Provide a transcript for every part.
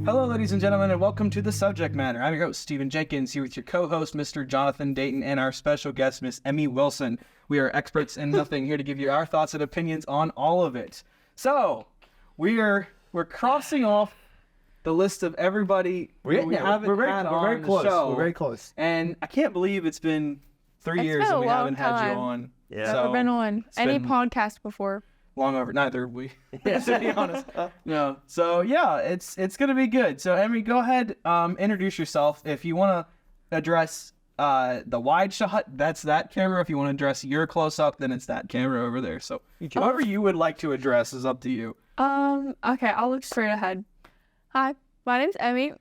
Hello, ladies and gentlemen, and welcome to The Subject Matter. I'm your host, Stephen Jenkins, here with your co-host, Mr. Jonathan Dayton, and our special guest, Miss Emmy Wilson. We are experts in nothing, here to give you our thoughts and opinions on all of it. So, we're crossing off the list of everybody we haven't had on the show. We're very close. And I can't believe it's been 3 years and we haven't had you on. Yeah. So Never been on any podcast before. Long over. Neither have we, to be honest. No. So, yeah, it's going to be good. So, Emmy, go ahead, introduce yourself. If you want to address the wide shot, that's that camera. If you want to address your close-up, then it's that camera over there. So, whoever you would like to address is up to you. Okay, I'll look straight ahead. Hi, my name's Emmy.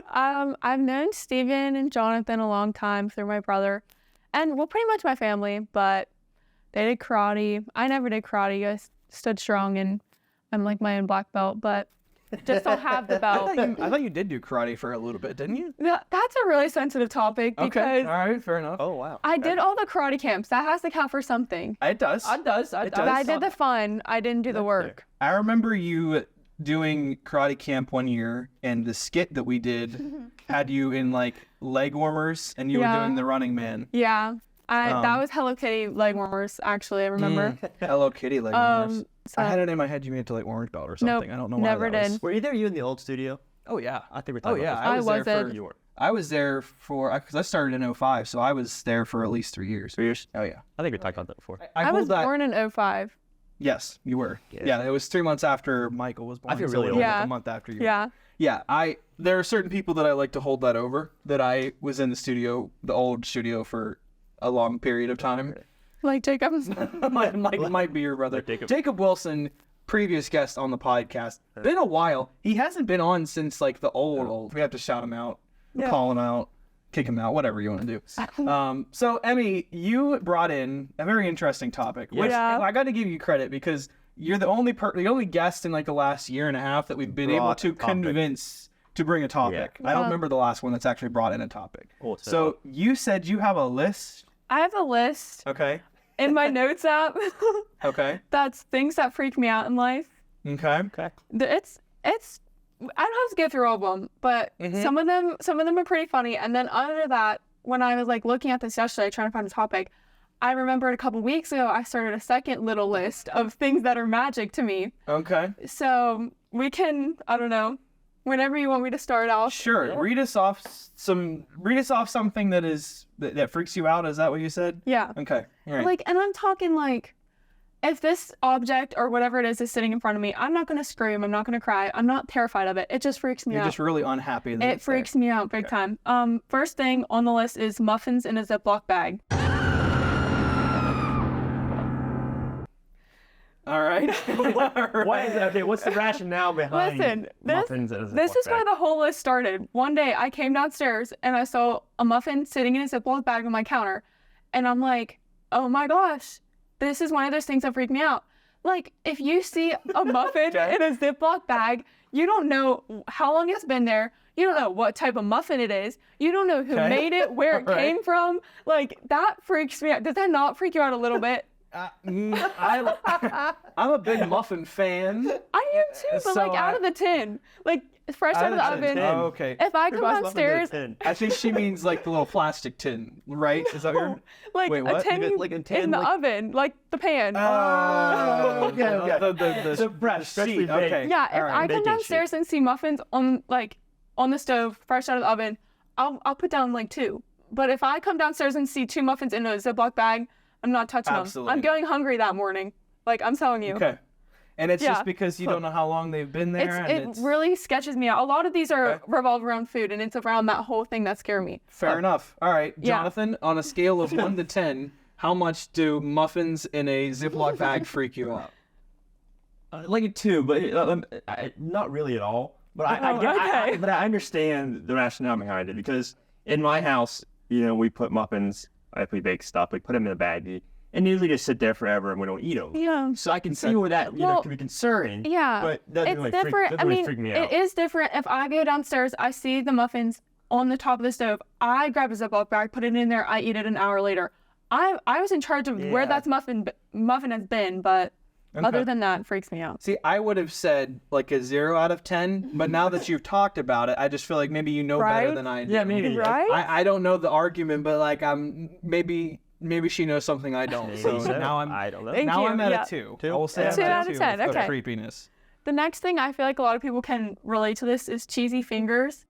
I've known Steven and Jonathan a long time through my brother. And, well, pretty much my family, but they did karate. I never did karate. I stood strong, and I'm like my own black belt, but just don't have the belt. I thought you did do karate for a little bit, didn't you? That's a really sensitive topic because Okay, all right, fair enough. Oh, wow. I did all the karate camps. That has to count for something. It does. It does. But I did the fun. I didn't do the work. I remember you doing karate camp one year, and the skit that we did had you in, like, leg warmers, and you were doing the Running Man. Yeah. That was Hello Kitty leg warmers, actually, I remember. Hello Kitty leg warmers. So, I had it in my head you made it to like orange belt or something. Nope, I don't know why never that did. was. Were either you in the old studio? Oh yeah. I think we're talking about I I was there wasn't. for. You were. I was there for because I started in 05, so I was there for at least 3 years. 3 years? Oh yeah. I think we talked about that before. I was born in 05. Yes, you were. Yeah. Yeah, it was 3 months after Michael was born. I feel so really it was old. like Yeah. a month after you. Yeah. Yeah. There are certain people that I like to hold that over. That I was in the studio, the old studio, for a long period of time. Like Jacob. might be your brother. Like Jacob Wilson, previous guest on the podcast. Been a while. He hasn't been on since like the old. We have to shout him out, call him out, kick him out, whatever you want to do. So Emmy, you brought in a very interesting topic, which I got to give you credit because you're the only guest in like the last year and a half that we've been able to convince to bring a topic. I don't remember the last one that's actually brought in a topic. Cool. So you said you have a list. I have a list Okay. in my notes app. Okay. That's things that freak me out in life. Okay. Okay. It's I don't have to go through all of them, but some of them are pretty funny. And then under that, when I was like looking at this yesterday trying to find a topic, I remembered a couple weeks ago I started a second little list of things that are magic to me. Okay. So we can, I don't know, whenever you want me to start off. Sure. Read us off something that freaks you out. Is that what you said? Yeah. Okay. All right. Like, and I'm talking like, if this object or whatever it is sitting in front of me, I'm not going to scream. I'm not going to cry. I'm not terrified of it. It just freaks me out. You're just really unhappy that It it's there. freaks me out big time. First thing on the list is muffins in a Ziploc bag. All right. Why is that? Okay, what's the rationale behind Listen, muffins as a this Ziploc is where bag? the whole list started. One day I came downstairs and I saw a muffin sitting in a Ziploc bag on my counter. And I'm like, oh my gosh, this is one of those things that freak me out. Like, if you see a muffin in a Ziploc bag, you don't know how long it's been there. You don't know what type of muffin it is. You don't know who made it, where it came from. Like, that freaks me out. Does that not freak you out a little bit? I'm a big muffin fan. I am too, but like out of the tin. Like, fresh out of the oven. Oh, okay. If I come downstairs, I think she means like the little plastic tin, right? Is that your... like Wait, a what? tin, Like a tin, in the like- oven, like the pan. Oh, okay. The fresh, freshly sheet, baked. okay. Yeah, if All right. I come baking downstairs and see muffins on the stove, fresh out of the oven, I'll put down like 2. But if I come downstairs and see 2 muffins in a Ziploc bag, I'm not touching Absolutely. them. I'm going hungry that morning. Like, I'm telling you. Okay. And it's just because you don't know how long they've been there. It really sketches me out. A lot of these are revolve around food, and it's around that whole thing that scare me. Fair enough. All right, Yeah. Jonathan, on a scale of 1 to 10, how much do muffins in a Ziploc bag freak you out? Like a 2, but not really at all. But but I understand the rationale behind it because in my house, we put muffins, if we bake stuff, we put them in a bag, and they usually just sit there forever and we don't eat them. Yeah. So I can see where that can be concerning. Yeah. But that It's doesn't different. doesn't really freak me out. It is different. If I go downstairs, I see the muffins on the top of the stove. I grab a Ziploc bag, put it in there. I eat it an hour later. I was in charge of where that muffin has been, but Okay. Other than that, it freaks me out. See, I would have said like a 0 out of 10, but now that you've talked about it, I just feel like maybe you know better Right? than I do. Yeah, maybe. Right? I don't know the argument, but like maybe she knows something I don't. So Maybe so. now I'm I don't know. Thank now you. I'm at Yeah. a 2. Two? I will say Yeah. I'm 2 at out a of 2 10, of okay. creepiness. The next thing I feel like a lot of people can relate to this is cheesy fingers.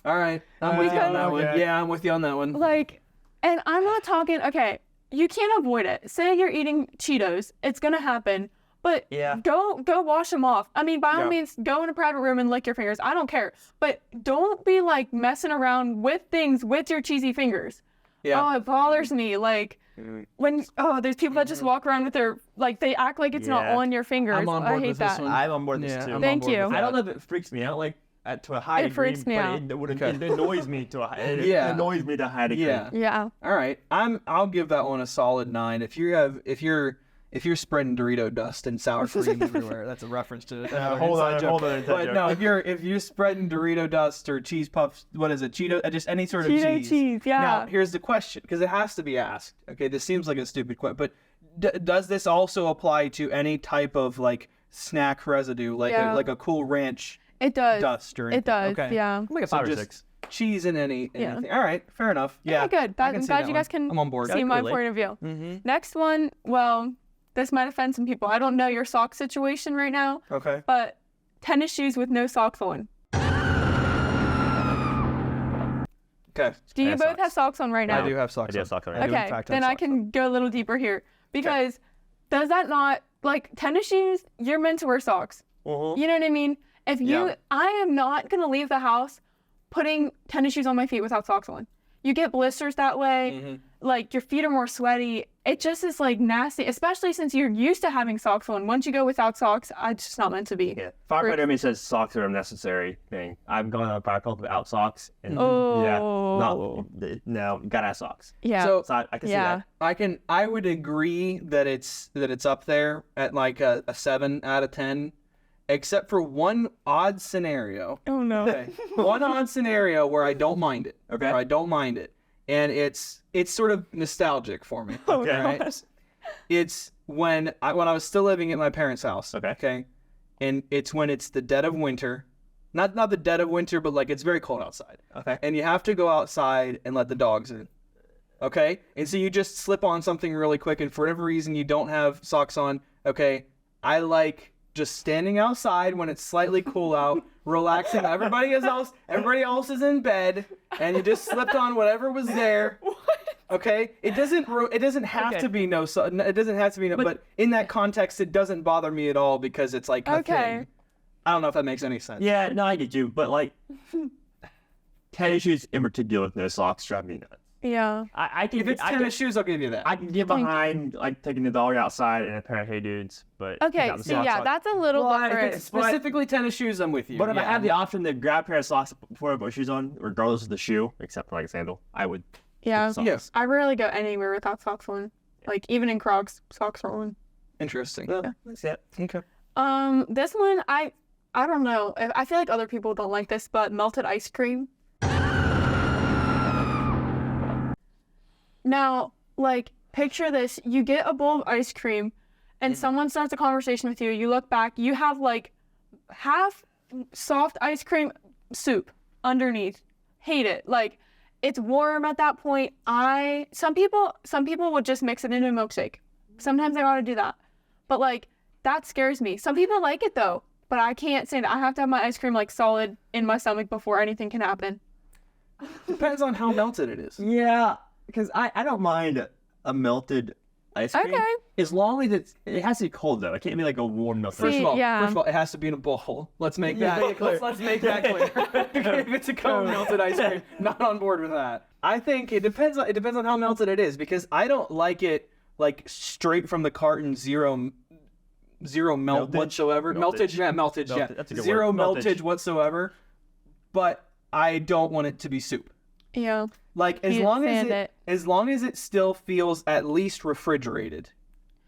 All right, I'm with you on that Because- one. Okay. Yeah, I'm with you on that one. Like, and I'm not talking, okay, you can't avoid it. Say you're eating Cheetos, it's gonna happen, but Yeah. go wash them off. I mean, by all Yeah. means, go in a private room and lick your fingers. I don't care. But don't be like messing around with things with your cheesy fingers. Yeah. Oh, it bothers me. Like, when, there's people that just walk around with their, like, they act like it's not Yeah. on your fingers. I'm on I board hate with this that. one. I'm on board with this Yeah, too. I'm Thank on board you. with I don't that. know if it freaks me out to a high It degree, freaks me but out. it annoys me to a high. It Yeah. annoys me to a high degree. Yeah. Yeah. All right, I'll give that one a solid 9. If you're spreading Dorito dust and sour cream everywhere, that's a reference to another hold inside on, joke. hold on, inside But joke. no, if you're spreading Dorito dust or cheese puffs, what is it? Cheeto, just any sort of Cheeto cheese, yeah. Now here's the question, because it has to be asked. Okay, this seems like a stupid question, but does this also apply to any type of like snack residue, like Yeah. a Cool Ranch It does. dust or anything? It does, Okay. yeah. Like a So 5 or just 6. cheese in anything. All right, fair enough. Yeah, Okay, good. I I'm can see glad that you guys one. can I'm on board. see my relate. point of view. Mm-hmm. Next one, well, this might offend some people. I don't know your sock situation right now, Okay. but tennis shoes with no socks on. Okay. Do you have both socks. have socks on right now? I do have socks. I do have on. socks on I right do, now. in Okay, fact, have then I socks on. can go a little deeper here because does that not, like, tennis shoes, you're meant to wear socks. Mm-hmm. You know what I mean? If you, Yeah. I am not going to leave the house putting tennis shoes on my feet without socks on. You get blisters that way. Mm-hmm. Like, your feet are more sweaty. It just is, like, nasty, especially since you're used to having socks on. Once you go without socks, it's just not meant to be. Yeah. Firefighter Emmy says socks are a necessary thing. I've gone on a fire call without socks. And Oh. Yeah. No, gotta have socks. Yeah. So So I can see yeah. that. I would agree that it's up there at like a 7 out of 10, except for one odd scenario. Oh, no. Okay. One odd scenario where I don't mind it. Okay. Where I don't mind it. And it's sort of nostalgic for me. Oh, Okay. Right? It's when I was still living at my parents' house. Okay. Okay. And it's when it's the dead of winter. Not the dead of winter, but like it's very cold outside. Okay. And you have to go outside and let the dogs in. Okay? And so you just slip on something really quick, and for whatever reason you don't have socks on. Okay? I like just standing outside when it's slightly cool out, relaxing. Everybody else is in bed, and you just slipped on whatever was there. Okay? It doesn't have Okay. to be it doesn't have to be but in that context it doesn't bother me at all because it's like a Okay. thing. I don't know if that makes any sense. Yeah, no, I get you. But like, tennis shoes in particular with no socks drive me nuts. Yeah. I can, If it's tennis shoes, I'll give you that. I can get behind like taking the dog outside and a pair of Hey Dudes, but Okay, without the so socks yeah, on. that's a little If different. it's specifically tennis shoes, I'm with you. But if I yeah. have the option to grab a pair of socks before I put shoes on, regardless of the shoe, except for like a sandal, I would. Yeah. Socks. Yes. I rarely go anywhere without socks on. Like, even in Crocs, socks are on. Interesting. Yeah, that's it. Okay. This one, I don't know. I feel like other people don't like this, but melted ice cream. Now, like, picture this. You get a bowl of ice cream, and someone starts a conversation with you. You look back. You have, like, half soft ice cream soup underneath. Hate it. Like, it's warm at that point. Some people would just mix it into a milkshake. Sometimes I gotta do that. But, like, that scares me. Some people like it, though. But I can't say that. I have to have my ice cream, like, solid in my stomach before anything can happen. Depends on how melted it is. Yeah, because I don't mind a melted ice cream. Okay. As long as it has to be cold though. It can't be like a warm melted. First See, of all, yeah. it has to be in a bowl. Let's make that Yeah, clear. let's make that clear. If it's a cone melted ice cream, not on board with that. I think it depends on how melted it is because I don't like it like straight from the carton zero melt Meltage? whatsoever. Meltage, yeah, meltage, yeah. That's a good Zero word. meltage Meltage. whatsoever. But I don't want it to be soup. Yeah. Like as Can't long as it still feels at least refrigerated,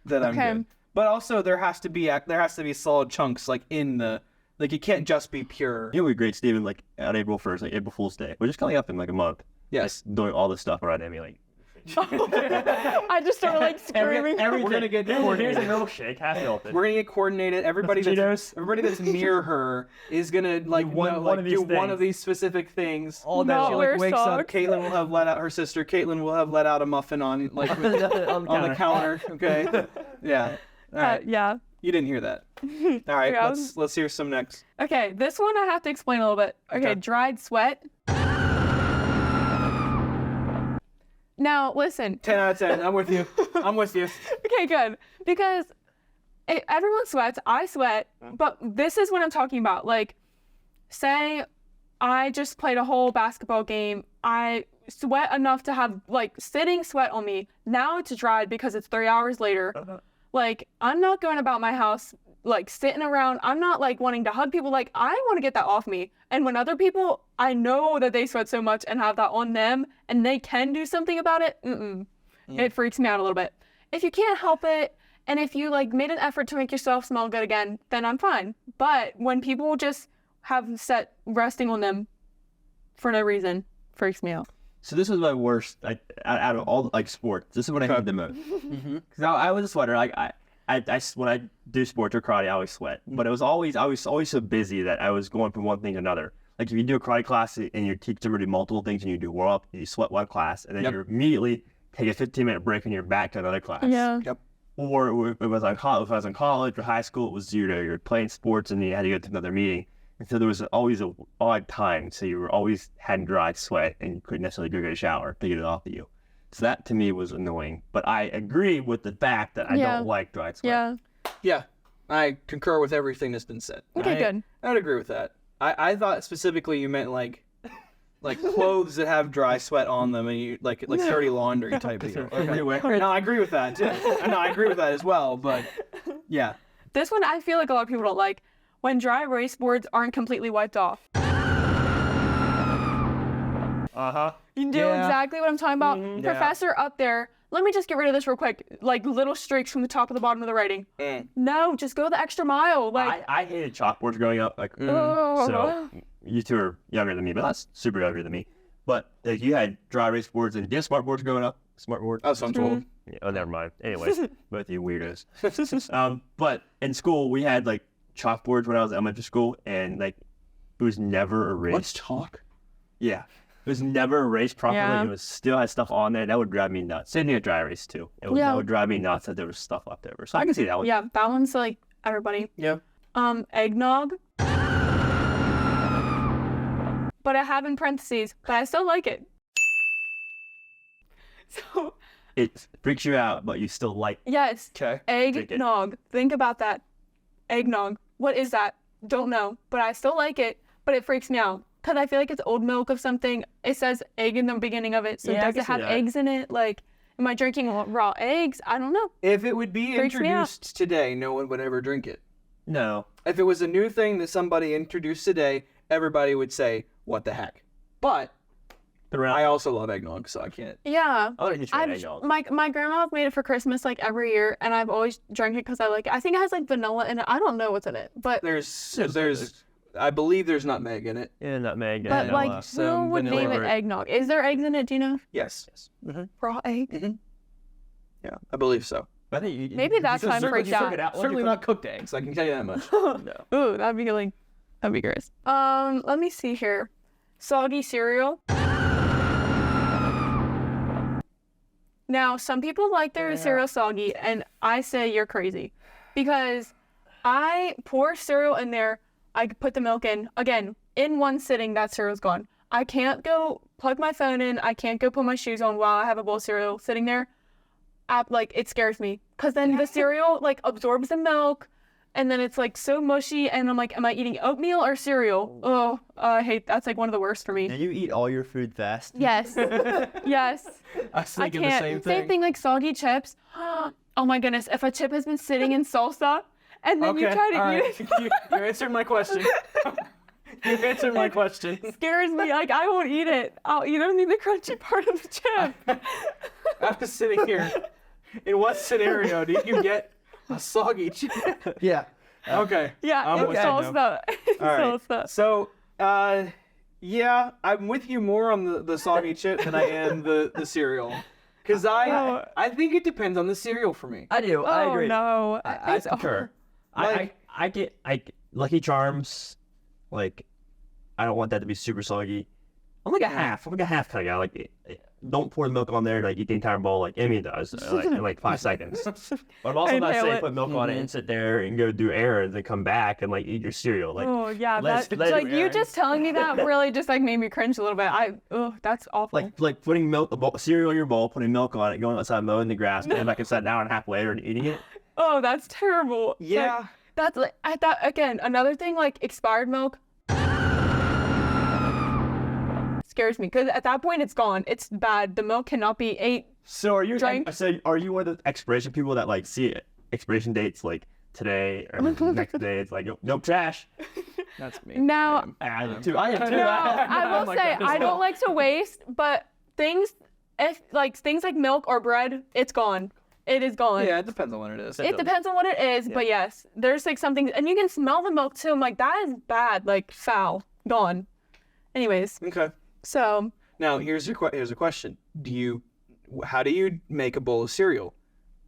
that I'm Okay. good. But also there has to be solid chunks like in the like it can't just be pure. It would be great, Steven, like on April 1st, like April Fool's Day. We're just coming up in like a month. Yes. Doing all this stuff around Emmy, like I just started like screaming. We're gonna get Here's a coordinated. milkshake, half melted. We're gonna get coordinated. Everybody Cheetos. that's near her is gonna like one of these do one things. of these specific things. All Not that she like wear wakes up. socks. Caitlin will have let out her sister. Caitlin will have let out a muffin on like on the counter. Okay. Yeah. All right. Yeah. You didn't hear that. All right. Yeah. Let's hear some next. Okay, this one I have to explain a little bit. Okay, dried sweat. Now, listen. 10 out of 10. I'm with you. I'm with you. Okay, good. Because everyone sweats. I sweat. But this is what I'm talking about. Like, say I just played a whole basketball game. I sweat enough to have, like, sitting sweat on me. Now it's dried because it's 3 hours later. Like, I'm not going about my house, like, sitting around. I'm not, like, wanting to hug people. Like, I want to get that off me. And when other people, I know that they sweat so much and have that on them, and they can do something about it, it freaks me out a little bit. If you can't help it, and if you, like, made an effort to make yourself smell good again, then I'm fine. But when people just have sweat resting on them for no reason, freaks me out. So this was my worst, like, out of all like sports. This is what I hated the most. Because I was a sweater. Like I when I do sports or karate, I always sweat. But I was always so busy that I was going from one thing to another. Like if you do a karate class and you teach somebody multiple things and you do warm up, you sweat one class, and then you immediately take a 15-minute break and you're back to another class. Yeah. Yep. Or if I was in college or high school, it was you're playing sports and you had to go to another meeting. And so there was always an odd time. So you were always had dry sweat and you couldn't necessarily go get a shower to get it off of you. So that to me was annoying. But I agree with the fact that I don't like dry sweat. Yeah. Yeah. I concur with everything that's been said. Okay, good. I would agree with that. I thought specifically you meant like clothes that have dry sweat on them and you like dirty laundry type of thing. Okay. No, I agree with that too. No, I agree with that as well. But yeah. This one I feel like a lot of people don't like. When dry erase boards aren't completely wiped off. You do exactly what I'm talking about. Professor up there, let me just get rid of this real quick. Like little streaks from the top of the bottom of the writing. No, just go the extra mile. Like I hated chalkboards growing up. Like so you two are younger than me, but that's super younger than me. But like, you had dry erase boards and you had smart boards growing up. Smart board. Oh, so I'm told. Yeah, oh, never mind. Anyways, both you weirdos. But in school we had like chalkboards when I was in elementary school, and like it was never erased. What's chalk? Yeah, it was never erased properly. Yeah. It was still had stuff on there. That would drive me nuts. Same thing with dry erase too. That would drive me nuts that there was stuff left over. So I can see that one. yeah, that one's like everybody. Yeah. Eggnog. But I have in parentheses, but I still like it. So It freaks you out, but you still like. yes, Okay. eggnog. Think about that. Eggnog. What is that? Don't know, but I still like it. But it freaks me out because I feel like it's old milk of something. It says egg in the beginning of it, so Yeah, I does can it see have that. eggs in it? Like, am I drinking raw eggs? I don't know. If it would be Freaks me out. introduced today, no one would ever drink it. No. If it was a new thing that somebody introduced today, everybody would say, "What the heck?" But I also love eggnog, so I can't. Yeah. I'll let you try eggnog. My grandma made it for Christmas like every year, and I've always drank it because I like it. I think it has like vanilla in it. I don't know what's in it, but There's I believe there's nutmeg in it. Yeah, nutmeg. but and like some who would vanilla name it or- eggnog? Is there eggs in it? Do you know? Yes. Raw egg? Yeah, I believe so. I think you, Maybe that's why I'm freaked out. Certainly not cooked eggs. I can tell you that much. Ooh, that'd be gross. Let me see here. Soggy cereal. Now, some people like their cereal soggy, and I say you're crazy. Because I pour cereal in there, I put the milk in, again, in one sitting, that cereal's gone. I can't go plug my phone in, I can't go put my shoes on while I have a bowl of cereal sitting there. Like, it scares me. Because then the cereal, like, absorbs the milk, and then it's, like, so mushy, and I'm like, am I eating oatmeal or cereal? Oh, I hate, that's, like, one of the worst for me. Now you eat all your food fast. Yes. Yes. I was I thinking can't. the same thing. Same thing like soggy chips. Oh my goodness, if a chip has been sitting in salsa, and then you try to eat it, You answered my question. You answered my question. it scares me. Like, I won't eat it. You don't need the crunchy part of the chip. I was sitting here. In what scenario did you get a soggy chip? Yeah. Okay. Yeah, I'm it's with you now. salsa. It's All right. salsa. So, yeah, I'm with you more on the soggy chip than I am the cereal. Because I think it depends on the cereal for me. I do. I agree. No. I concur. I get Lucky Charms. Like, I don't want that to be super soggy. I'm like a half kind of guy. Like, don't pour the milk on there. Like, eat the entire bowl like Emmy does in like 5 seconds. But I'm also not saying put milk on it and sit there and go do errands and come back and like eat your cereal. Like, oh yeah, let's like you just telling me that really just like made me cringe a little bit. That's awful. like putting cereal in your bowl, putting milk on it, going outside mowing the grass, and back inside an hour and a half later and eating it. Oh, that's terrible. Yeah. Like, that's like I thought again. Another thing like expired milk scares me because at that point it's gone. It's bad. The milk cannot be ate. So are you? Drank. I said, are you one of the expiration people that like see expiration dates like today or next day? It's like no trash. That's me. Now, I am too. I am too. no, I will say I don't like to waste, but things like milk or bread, it's gone. It is gone. Yeah, it depends on what it is. It depends on what it is, but yes, there's like something, and you can smell the milk too. I'm like, that is bad, like foul, gone. Anyways, Okay. so Now here's a question. How do you make a bowl of cereal?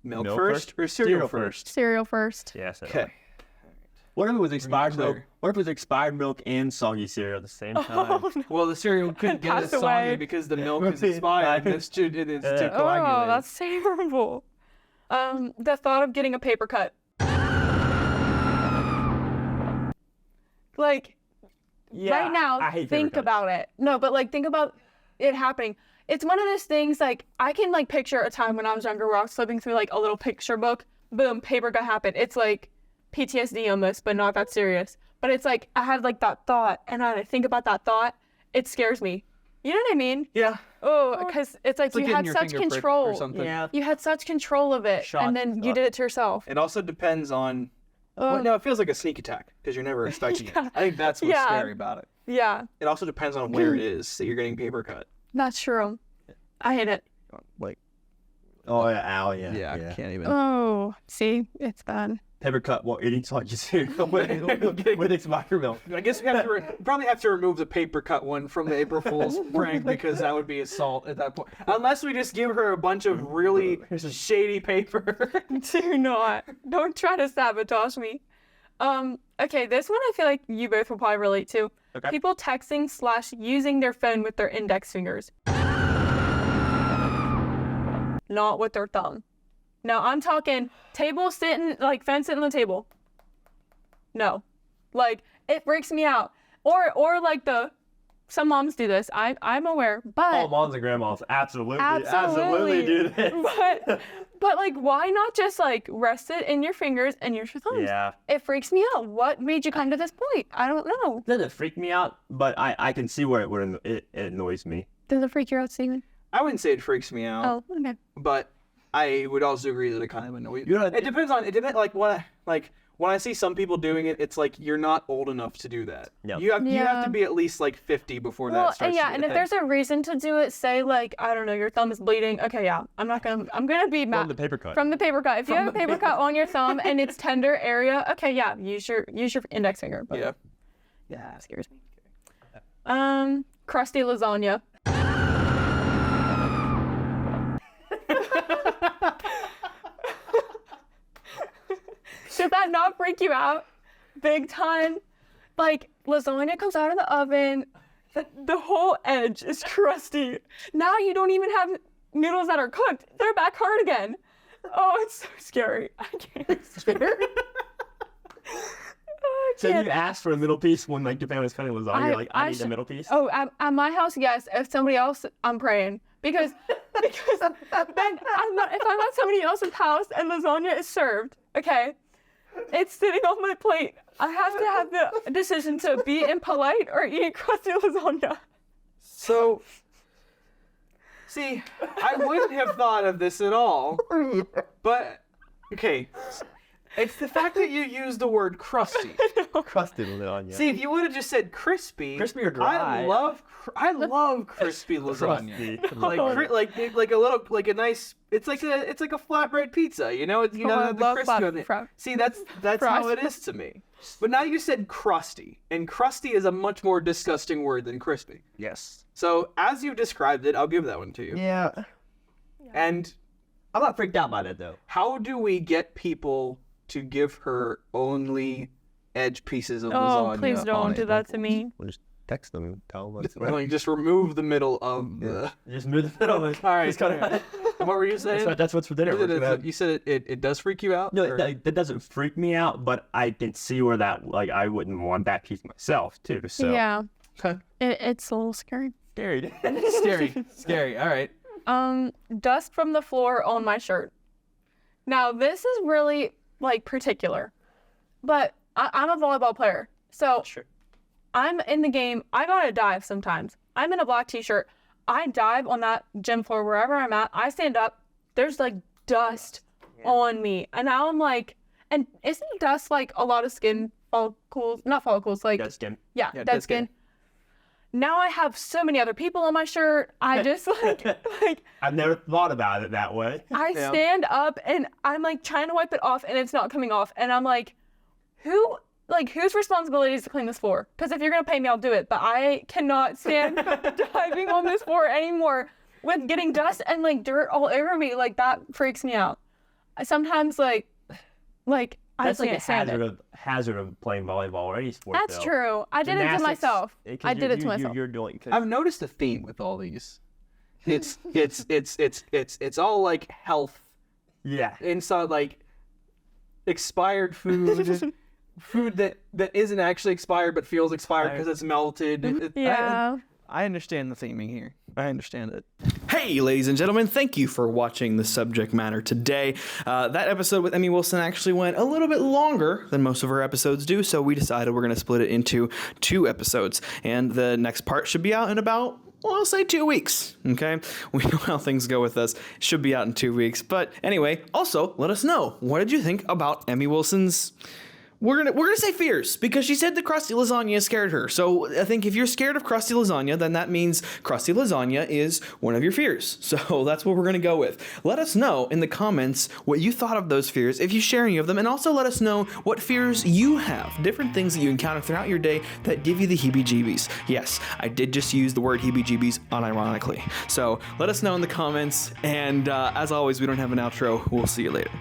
Milk first or cereal first? cereal first. Yes. Okay. What if it was expired milk? clear. What if it was expired milk and soggy cereal at the same time? Well, the cereal couldn't get Pass as soggy away. because the milk is expired. It's too coagulated. Oh, that's terrible. The thought of getting a paper cut. Like, Yeah, right now, I hate think paper cuts. about it. No, but like, think about it happening. It's one of those things, like, I can like picture a time when I was younger where I was flipping through like a little picture book. Boom, paper cut happened. It's like PTSD almost, but not that serious. But it's like, I had like that thought, and I think about that thought, it scares me. You know what I mean? Yeah. Oh, because it's like you getting had your such finger pricked control. or something. Yeah. You had such control of it, Shock and then you stuff. did it to yourself. It also depends on. Well, no, it feels like a sneak attack because you're never expecting it. I think that's what's Yeah. scary about it. Yeah, It also depends on where it is that you're getting paper cut. that's true. I hate it. Like, Oh yeah, ow, yeah. I can't even. Oh, see, it's bad. Paper cut while eating soggy cereal with expired milk. I guess we have to probably have to remove the paper cut one from the April Fool's prank because that would be assault at that point. Unless we just give her a bunch of really shady paper. Do not. Don't try to sabotage me. Okay, this one I feel like you both will probably relate to. Okay. People texting / using their phone with their index fingers. Not with their thumb. No, I'm talking table sitting, like phone sitting on the table. No. Like, it freaks me out. Or like some moms do this. I'm aware, but All moms and grandmas absolutely Absolutely. do this. but like, why not just like rest it in your fingers and use your thumbs? Yeah. It freaks me out. What made you come to this point? I don't know. It doesn't freak me out, but I can see where it annoys me. Does it freak you out, Steven? I wouldn't say it freaks me out, Oh, okay. but I would also agree that it kind of annoys me. You know, It depends like when I see some people doing it, it's like you're not old enough to do that. Yep. You have Yeah. to be at least like 50 before Well, that starts. yeah, to and get if there's a reason to do it, say like, I don't know, your thumb is bleeding. Okay, yeah, I'm gonna be mad. From the paper cut. From the paper cut. If you have a paper cut on your thumb and it's tender area, okay, yeah, use your index finger. But Yeah. yeah, it scares me. Crusty lasagna. Does that not freak you out? Big time? Like, lasagna comes out of the oven, the whole edge is crusty. Now you don't even have noodles that are cooked. They're back hard again. Oh, it's so scary. I can't. So you asked for a middle piece when like your family's cutting lasagna. You're like, I need a middle piece. Oh, at my house, yes. If somebody else, I'm praying because then I'm not. If I'm at somebody else's house and lasagna is served, okay, it's sitting on my plate. I have to have the decision to be impolite or eat crusty lasagna. So, see, I wouldn't have thought of this at all, but okay. It's the fact that you use the word crusty. Crusted lasagna. See, if you would have just said crispy, Crispy or dry. I love crispy lasagna. Crusty. Like a little, like a nice. It's like a flatbread pizza. You know, I the love crispy on it. See, that's how it is to me. But now you said crusty, and crusty is a much more disgusting word than crispy. Yes. So as you described it, I'll give that one to you. Yeah. And I'm not freaked out by that though. how do we get people to give her only edge pieces of Oh, lasagna please on don't it? do that to me. We'll just text them and tell them what's Like, just remove the middle of the... Just move the middle. All right. Just kinda, What were you saying? that's what's for dinner. We're gonna have- You said it does freak you out? No, or- that doesn't freak me out, but I can see where that, like, I wouldn't want that piece myself, too, so. Yeah. Okay. It's a little scary. Scary. Scary. All right. Dust from the floor on my shirt. Now, this is really, like, particular. But I'm a volleyball player. So Sure. I'm in the game. I gotta dive sometimes. I'm in a black t-shirt. I dive on that gym floor wherever I'm at. I stand up. There's, like, dust on me. And now I'm like, and isn't dust, like, a lot of skin follicles? Not follicles, like, Dead skin. yeah, Yeah, dead dead skin. skin. Now I have so many other people on my shirt. I just like I've never thought about it that way. I Yeah. stand up and I'm like trying to wipe it off and it's not coming off. And I'm like, whose responsibility is to clean this floor? Because if you're gonna pay me, I'll do it. But I cannot stand diving on this floor anymore with getting dust and like dirt all over me. Like that freaks me out. I sometimes like I That's just like a can't stand it. hazard of playing volleyball or any sport. That's though. true. I did it to Gymnastics, myself. 'cause I did it to you- myself. You're doing. I've noticed a theme with all these. It's all like health Yeah. inside, like expired food, food that isn't actually expired but feels expired because it's melted. Yeah. I understand the theming here. I understand it. Hey, ladies and gentlemen, thank you for watching the subject matter today. That episode with Emmy Wilson actually went a little bit longer than most of her episodes do, so we decided we're going to split it into 2 episodes. And the next part should be out in about, well, I'll say 2 weeks, okay? We know how things go with us. It should be out in 2 weeks. But anyway, also, let us know. What did you think about Emmy Wilson's... We're gonna say fears, because she said the crusty lasagna scared her. So I think if you're scared of crusty lasagna, then that means crusty lasagna is one of your fears. So that's what we're gonna go with. Let us know in the comments what you thought of those fears, if you share any of them, and also let us know what fears you have, different things that you encounter throughout your day that give you the heebie-jeebies. Yes, I did just use the word heebie-jeebies unironically. So let us know in the comments, and as always, we don't have an outro. We'll see you later.